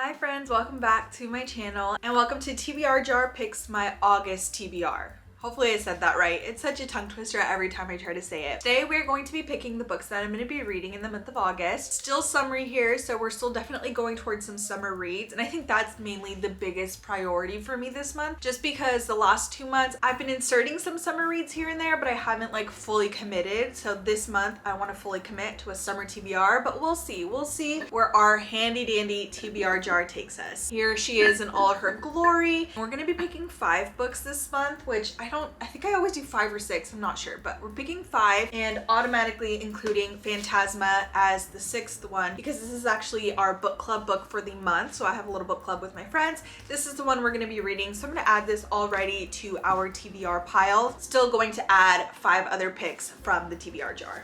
Hi friends, welcome back to my channel and welcome to TBR Jar Picks my August TBR. Hopefully I said that right. It's such a tongue twister every time I try to say it. Today we're going to be picking the books that I'm going to be reading in the month of August. Still summery here, so we're still definitely going towards some summer reads, and I think that's mainly the biggest priority for me this month, just because the last 2 months I've been inserting some summer reads here and there, but I haven't like fully committed. So this month I want to fully commit to a summer TBR, but we'll see where our handy dandy TBR jar takes us. Here she is in all her glory. We're going to be picking 5 books this month, which I think I always do 5 or 6, I'm not sure, but we're picking 5 and automatically including Phantasma as the 6th one because this is actually our book club book for the month. So I have a little book club with my friends. This is the one we're going to be reading. So I'm going to add this already to our TBR pile. Still going to add 5 other picks from the TBR jar.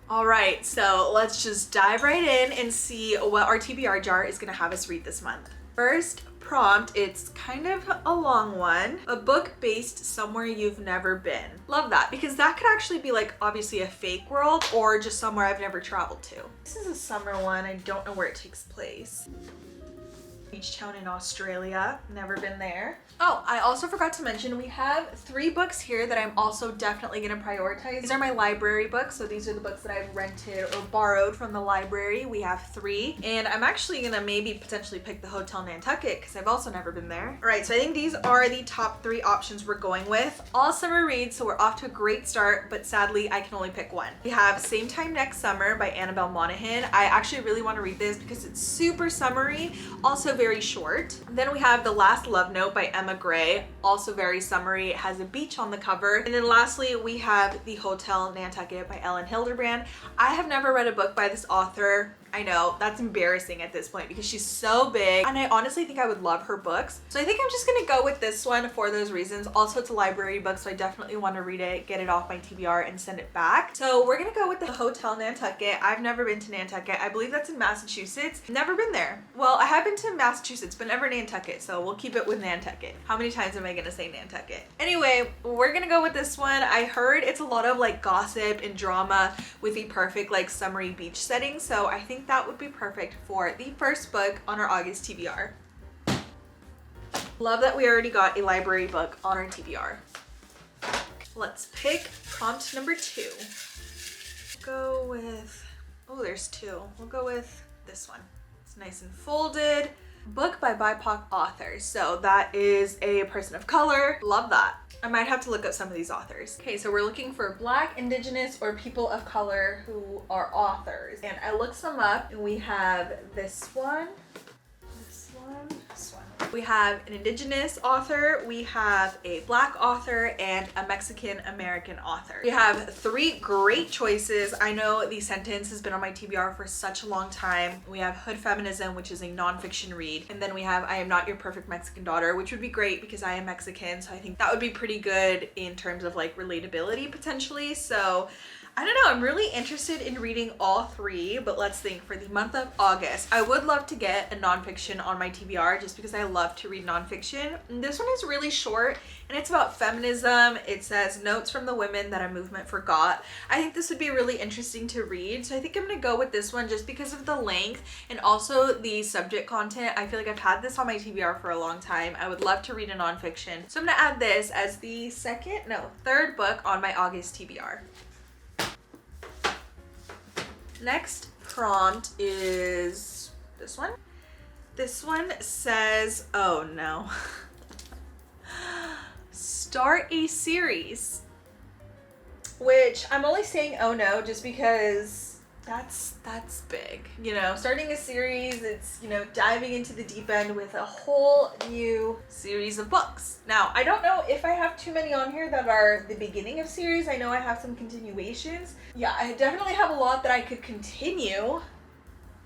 All right, so let's just dive right in and see what our TBR jar is going to have us read this month. First prompt, it's kind of a long one. A book based somewhere you've never been. Love that, because that could actually be like obviously a fake world or just somewhere I've never traveled to. This is a summer one. I don't know where it takes place. Beach town in Australia, never been there. Oh, I also forgot to mention we have 3 books here that I'm also definitely going to prioritize. These are my library books, so these are the books that I've rented or borrowed from the library. We have 3, and I'm actually going to maybe potentially pick the Hotel Nantucket because I've also never been there. All right, so I think these are the top 3 options we're going with. All summer reads, so we're off to a great start, but sadly I can only pick one. We have Same Time Next Summer by Annabelle Monaghan. I actually really want to read this because it's super summery, also very short. Then we have The Last Love Note by Emma Gray, also very summery. It has a beach on the cover. And then lastly, we have The Hotel Nantucket by Ellen Hilderbrand. I have never read a book by this author. I know, that's embarrassing at this point because she's so big and I honestly think I would love her books. So I think I'm just gonna go with this one for those reasons. Also, it's a library book, so I definitely want to read it, get it off my TBR and send it back. So we're gonna go with The Hotel Nantucket. I've never been to Nantucket. I believe that's in Massachusetts. Never been there. Well, I have been to Massachusetts, but never Nantucket, so we'll keep it with Nantucket. How many times am I gonna say Nantucket? Anyway, we're gonna go with this one. I heard it's a lot of like gossip and drama with the perfect like summery beach setting, so I think that would be perfect for the first book on our August TBR. Love that we already got a library book on our TBR. Let's pick prompt number 2. Go with, oh, there's 2. We'll go with this one. It's nice and folded. Book by BIPOC authors. So that is a person of color. Love that. I might have to look up some of these authors. Okay, so we're llooking for Black, Indigenous, or people of color who are authors. And I looked some up and we have this one. We have an Indigenous author, we have a Black author, and a Mexican American author. We have 3 great choices. I know The Sentence has been on my TBR for such a long time. We have Hood Feminism, which is a nonfiction read. And then we have I Am Not Your Perfect Mexican Daughter, which would be great because I am Mexican. So I think that would be pretty good in terms of like relatability potentially. So I don't know, I'm really interested in reading all 3, but let's think for the month of August. I would love to get a nonfiction on my TBR just because I love to read nonfiction. And this one is really short and it's about feminism. It says notes from the women that a movement forgot. I think this would be really interesting to read. So I think I'm gonna go with this one just because of the length and also the subject content. I feel like I've had this on my TBR for a long time. I would love to read a nonfiction. So I'm gonna add this as the 3rd book on my August TBR. Next prompt is this one. This one says, oh no. Start a series. Which I'm only saying oh no just because that's big. You know, starting a series, it's, you know, diving into the deep end with a whole new series of books. Now, I don't know if I have too many on here that are the beginning of series. I know I have some continuations. Yeah, I definitely have a lot that I could continue.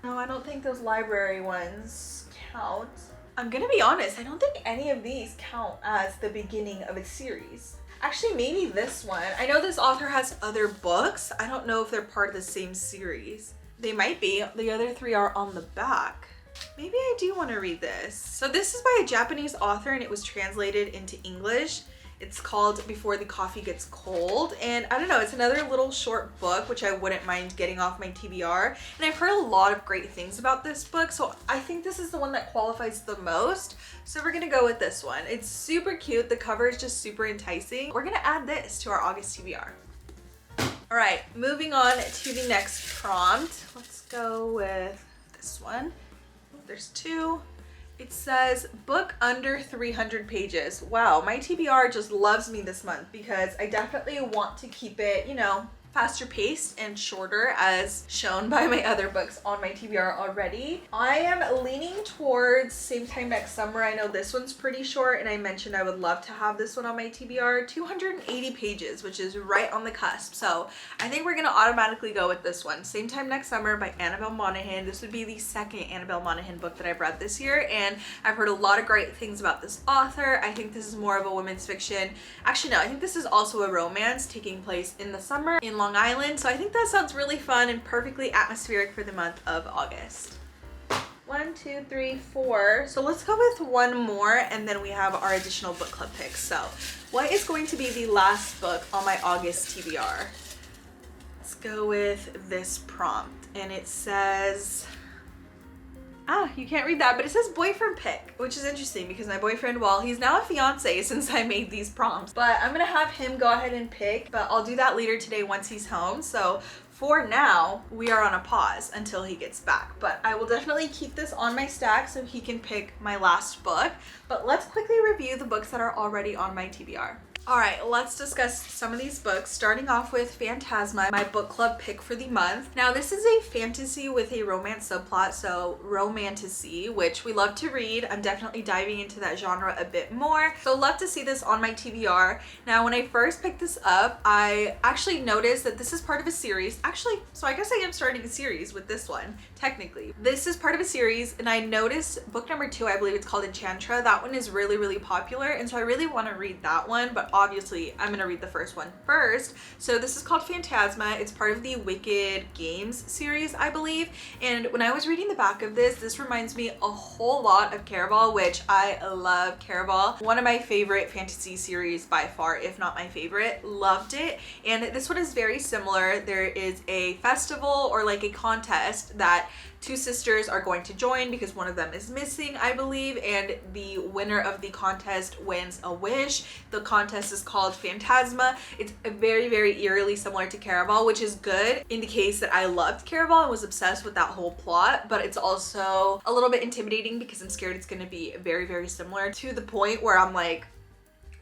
No, I don't think those library ones count. I'm gonna be honest, I don't think any of these count as the beginning of a series. Actually, maybe this one. I know this author has other books. I don't know if they're part of the same series. They might be. The other 3 are on the back. Maybe I do want to read this. So this is by a Japanese author and it was translated into English. It's called Before the Coffee Gets Cold, and I don't know, it's another little short book which I wouldn't mind getting off my TBR, and I've heard a lot of great things about this book, so I think this is the one that qualifies the most. So we're gonna go with this one. It's super cute. The cover is just super enticing. We're gonna add this to our August TBR. All right, moving on to the next prompt. Let's go with this one. There's two. It says book under 300 pages. Wow, my TBR just loves me this month because I definitely want to keep it, you know, faster paced and shorter as shown by my other books on my TBR already. I am leaning towards Same Time Next Summer. I know this one's pretty short and I mentioned I would love to have this one on my TBR. 280 pages, which is right on the cusp. So I think we're gonna automatically go with this one. Same Time Next Summer by Annabelle Monaghan. This would be the second Annabelle Monaghan book that I've read this year, and I've heard a lot of great things about this author. I think this is more of a women's fiction. Actually, no, I think this is also a romance taking place in the summer in Long Island, so I think that sounds really fun and perfectly atmospheric for the month of August. 1, 2, 3, 4. So let's go with one more and then we have our additional book club picks. So what is going to be the last book on my August TBR? Let's go with this prompt, and it says, you can't read that, but it says boyfriend pick, which is interesting because my boyfriend, well, he's now a fiance since I made these prompts, but I'm gonna have him go ahead and pick, but I'll do that later today once he's home. So for now, we are on a pause until he gets back, but I will definitely keep this on my stack so he can pick my last book. But let's quickly review the books that are already on my TBR. All right, let's discuss some of these books, starting off with Phantasma, my book club pick for the month. Now, this is a fantasy with a romance subplot, so romantasy, which we love to read. I'm definitely diving into that genre a bit more, so love to see this on my TBR. Now, when I first picked this up, I actually noticed that this is part of a series. Actually, so I guess I am starting a series with this one, technically. This is part of a series, and I noticed book number 2, I believe it's called Enchantra. That one is really, really popular, and so I really want to read that one, but obviously I'm gonna read the first one first. So this is called Phantasma. It's part of the Wicked Games series, I believe. And when I was reading the back of this reminds me a whole lot of Caraval, which I love Caraval. One of my favorite fantasy series by far, if not my favorite. Loved it. And this one is very similar. There is a festival or like a contest that two sisters are going to join because one of them is missing, I believe, and the winner of the contest wins a wish. The contest is called Phantasma. It's very, very eerily similar to Caraval, which is good in the case that I loved Caraval and was obsessed with that whole plot, but it's also a little bit intimidating because I'm scared it's gonna be very, very similar to the point where I'm like,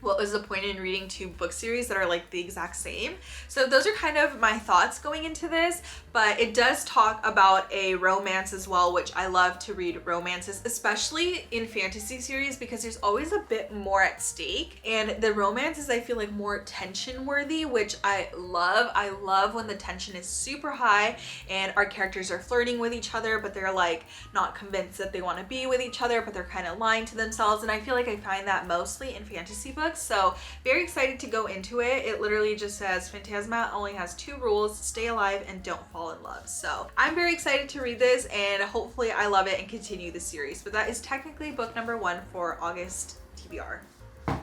what was the point in reading two book series that are like the exact same? So those are kind of my thoughts going into this, but it does talk about a romance as well, which I love to read romances, especially in fantasy series, because there's always a bit more at stake, and the romances I feel like more tension worthy, which I love. I love when the tension is super high and our characters are flirting with each other, but they're like not convinced that they want to be with each other, but they're kind of lying to themselves, and I feel like I find that mostly in fantasy books. So very excited to go into it. It literally just says Phantasma only has 2 rules: stay alive and don't fall in love. So I'm very excited to read this, and hopefully I love it and continue the series. But that is technically book number 1 for August TBR.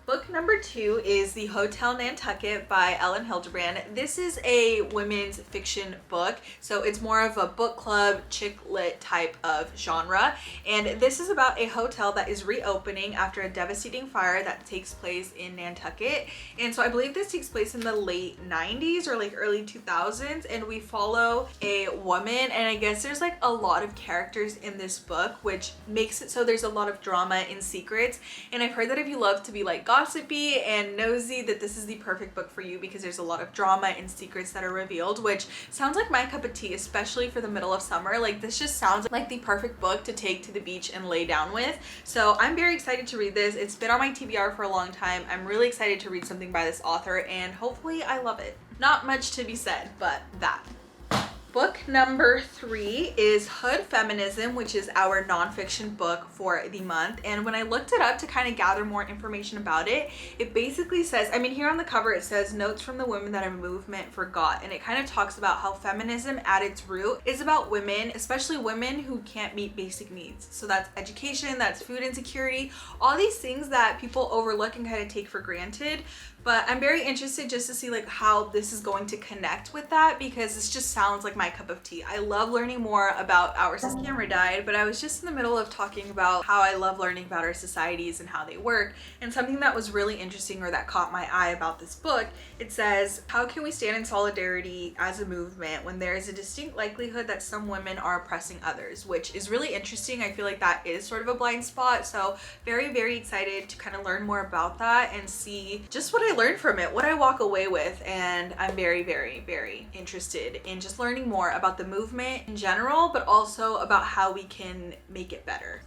Book number 2 is The Hotel Nantucket by Ellen Hildebrand. This is a women's fiction book, so it's more of a book club, chick lit type of genre. And this is about a hotel that is reopening after a devastating fire that takes place in Nantucket. And so I believe this takes place in the late 90s or like early 2000s, and we follow a woman, and I guess there's like a lot of characters in this book, which makes it so there's a lot of drama and secrets. And I've heard that if you love to be like gossipy and nosy, that this is the perfect book for you because there's a lot of drama and secrets that are revealed, which sounds like my cup of tea, especially for the middle of summer. Like, this just sounds like the perfect book to take to the beach and lay down with. So I'm very excited to read this. It's been on my TBR for a long time. I'm really excited to read something by this author, and hopefully I love it. Not much to be said, but that. book number 3 is Hood Feminism, which is our nonfiction book for the month. And when I looked it up to kind of gather more information about it, it basically says, I mean, here on the cover it says notes from the women that a movement forgot. And it kind of talks about how feminism at its root is about women, especially women who can't meet basic needs. So that's education, that's food insecurity, all these things that people overlook and kind of take for granted. But I'm very interested just to see like how this is going to connect with that, because this just sounds like my cup of tea. I love learning more about our since camera died, but I was just in the middle of talking about how I love learning about our societies and how they work. And something that was really interesting, or that caught my eye about this book, it says, how can we stand in solidarity as a movement when there is a distinct likelihood that some women are oppressing others, which is really interesting. I feel like that is sort of a blind spot. So very, very excited to kind of learn more about that and see just what I learned from it, what I walk away with. And I'm very, very, very interested in just learning more about the movement in general, but also about how we can make it better.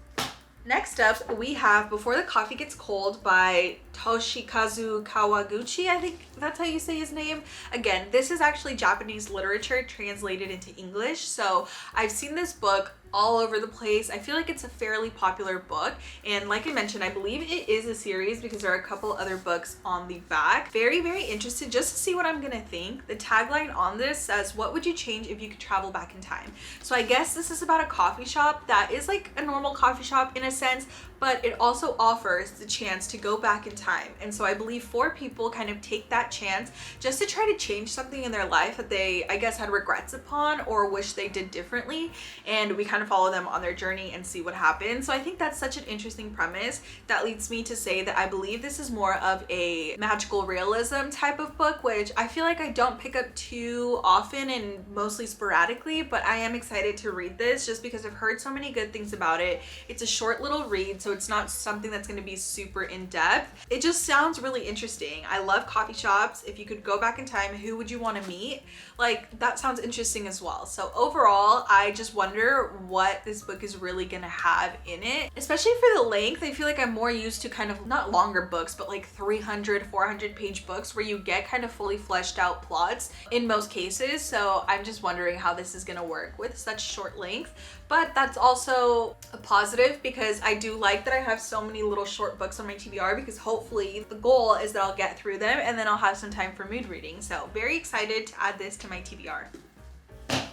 Next up, we have Before the Coffee Gets Cold by Toshikazu Kawaguchi. I think that's how you say his name. Again, this is actually Japanese literature translated into English. So I've seen this book all over the place. I feel like it's a fairly popular book. And like I mentioned, I believe it is a series because there are a couple other books on the back. Very, very interested just to see what I'm gonna think. The tagline on this says, what would you change if you could travel back in time? So I guess this is about a coffee shop that is like a normal coffee shop in a sense, but it also offers the chance to go back in time. And so I believe 4 people kind of take that chance just to try to change something in their life that they, I guess, had regrets upon or wish they did differently. And we kind of follow them on their journey and see what happens. So I think that's such an interesting premise that leads me to say that I believe this is more of a magical realism type of book, which I feel like I don't pick up too often and mostly sporadically, but I am excited to read this just because I've heard so many good things about it. It's a short little read, so it's not something that's going to be super in-depth. It just sounds really interesting. I love coffee shops. If you could go back in time, who would you want to meet? Like, that sounds interesting as well. So overall, I just wonder what this book is really going to have in it, especially for the length. I feel like I'm more used to kind of not longer books, but like 300, 400 page books where you get kind of fully fleshed out plots in most cases. So I'm just wondering how this is going to work with such short length. But that's also a positive because I do like that I have so many little short books on my TBR, because hopefully the goal is that I'll get through them and then I'll have some time for mood reading. So very excited to add this to my TBR.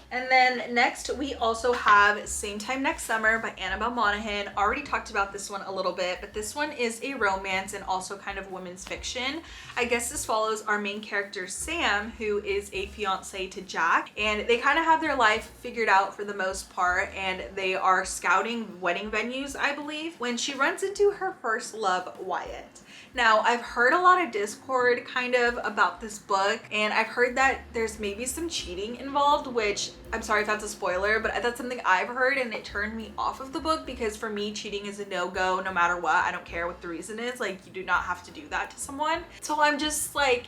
And then next we also have Same Time Next Summer by Annabelle Monaghan. Already talked about this one a little bit, but this one is a romance and also kind of women's fiction. I guess this follows our main character Sam, who is a fiance to Jack, and they kind of have their life figured out for the most part, and they are scouting wedding venues, I believe, when she runs into her first love, Wyatt. Now, I've heard a lot of discord kind of about this book, and I've heard that there's maybe some cheating involved, which I'm sorry if that's a spoiler, but that's something I've heard and it turned me off of the book, because for me, cheating is a no-go no matter what. I don't care what the reason is. Like, you do not have to do that to someone. So I'm just like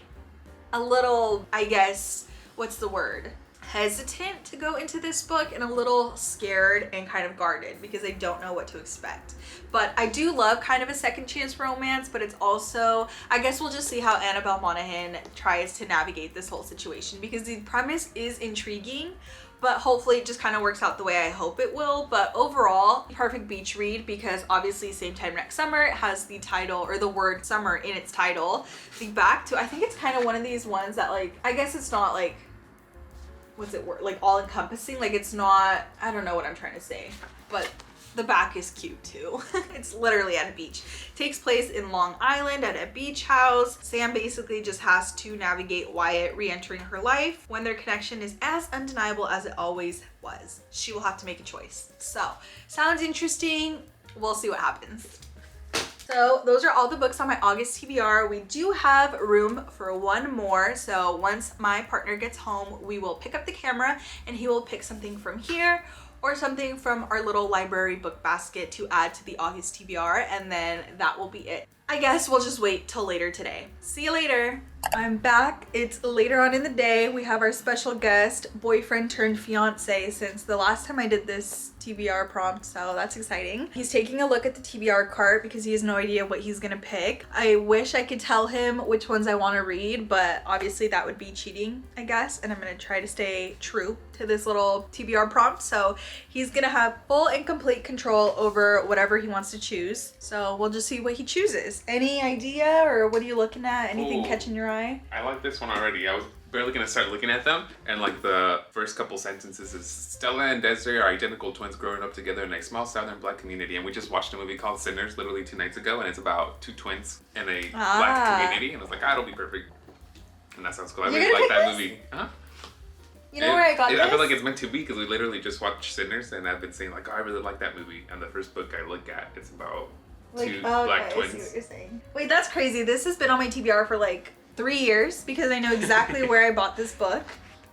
a little, I guess, what's the word? Hesitant to go into this book, and a little scared and kind of guarded because I don't know what to expect. But I do love kind of a second chance romance, but it's also, I guess we'll just see how Annabelle Monaghan tries to navigate this whole situation, because the premise is intriguing, but hopefully it just kind of works out the way I hope it will. But overall, perfect beach read, because obviously Same Time Next Summer, it has the title or the word summer in its title. The back too, I think it's kind of one of these ones that, like, I guess it's not like, what's it word, like all encompassing, like it's not, I don't know what I'm trying to say, but the back is cute too. It's literally at a beach. Takes place in Long Island at a beach house. Sam basically just has to navigate Wyatt re-entering her life when their connection is as undeniable as it always was. She will have to make a choice. So sounds interesting. We'll see what happens. So those are all the books on my August TBR. We do have room for one more. So once my partner gets home, we will pick up the camera and he will pick something from here or something from our little library book basket to add to the August TBR, and then that will be it. I guess we'll just wait till later today. See you later. I'm back. It's later on in the day. We have our special guest, boyfriend turned fiance, since the last time I did this TBR prompt, so that's exciting. He's taking a look at the TBR cart because he has no idea what he's gonna pick. I wish I could tell him which ones I want to read, but obviously that would be cheating, I guess, and I'm gonna try to stay true to this little TBR prompt. So he's gonna have full and complete control over whatever he wants to choose. So we'll just see what he chooses. Any idea, or what are you looking at? Anything catching your eye? I like this one already. I was barely gonna start looking at them, and like the first couple sentences is Stella and Desiree are identical twins growing up together in a small southern black community, and we just watched a movie called Sinners literally 2 nights ago, and it's about 2 twins in a black community, and I was like, it'll be perfect. And that sounds cool. I really like that movie. Huh? You know where I got this? I feel like it's meant to be because we literally just watched Sinners, and I've been saying like, oh, I really like that movie. And the first book I look at, it's about two black twins. I see what you're saying. Wait, that's crazy. This has been on my TBR for like 3 years because I know exactly where I bought this book.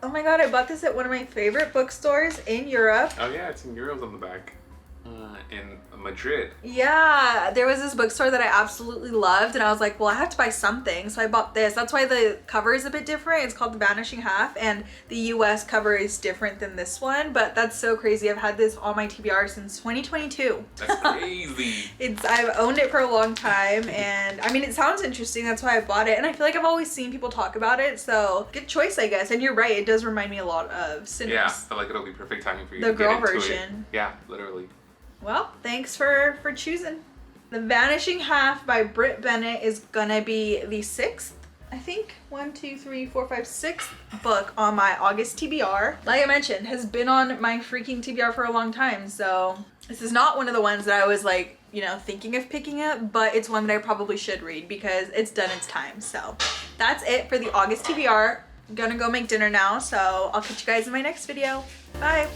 Oh my god, I bought this at one of my favorite bookstores in Europe. Oh yeah, it's in euros on the back. In Madrid. Yeah, there was this bookstore that I absolutely loved, and I was like, well, I have to buy something, so I bought this. That's why the cover is a bit different. It's called The Vanishing Half, and the US cover is different than this one, but that's so crazy. I've had this on my TBR since 2022. That's crazy. I've owned it for a long time, and I mean, it sounds interesting. That's why I bought it, and I feel like I've always seen people talk about it, so good choice, I guess. And you're right, it does remind me a lot of Sinners. Yeah, I feel like it'll be perfect timing for you the to girl get into version. It. Yeah, literally. Well, thanks for choosing. The Vanishing Half by Britt Bennett is gonna be the 6th, I think, 1, 2, 3, 4, 5, 6th book on my August TBR. Like I mentioned, has been on my freaking TBR for a long time, so this is not one of the ones that I was like, you know, thinking of picking up, but it's one that I probably should read because it's done its time. So that's it for the August TBR. I'm gonna go make dinner now, so I'll catch you guys in my next video. Bye!